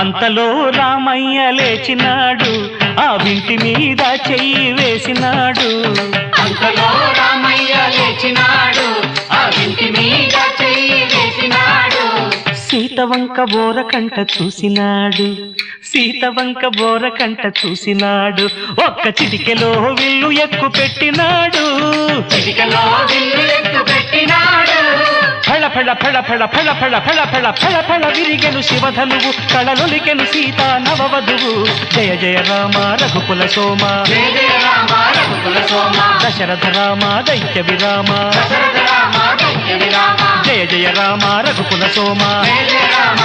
అంతలో రామయ్య లేచినాడు, ఆ వింటి మీద చెయ్యి వేసినాడు. అంతలో రామయ్య లేచినాడు, ఆ వింటి మీద చెయ్యి వేసినాడు. సీతవంక బోరకంట చూసినాడు, సీతవంక బోరకంట చూసినాడు. ఒక్క చిటికెలో విల్లు ఎక్కు పెట్టినాడు, చిటికలో విల్లు ఎక్కు పెట్టినాడు. ఫళ ఫళ ఫళ ఫళ ఫళ ఫళ ఫళ ఫళ ఫళ ఫళ విరిగెను శివధనువు, కళలొలికెను సీతా నవవధువు. జయ జయ రామ రఘుకుల సోమ, జయ జయ రామ రఘుకుల సోమ, దశరథ రామ దైత్య విరామ. దశరథ రామ దైత్య విరామ. జయ జయ రామ రఘుకుల సోమ, జయ జయ రామ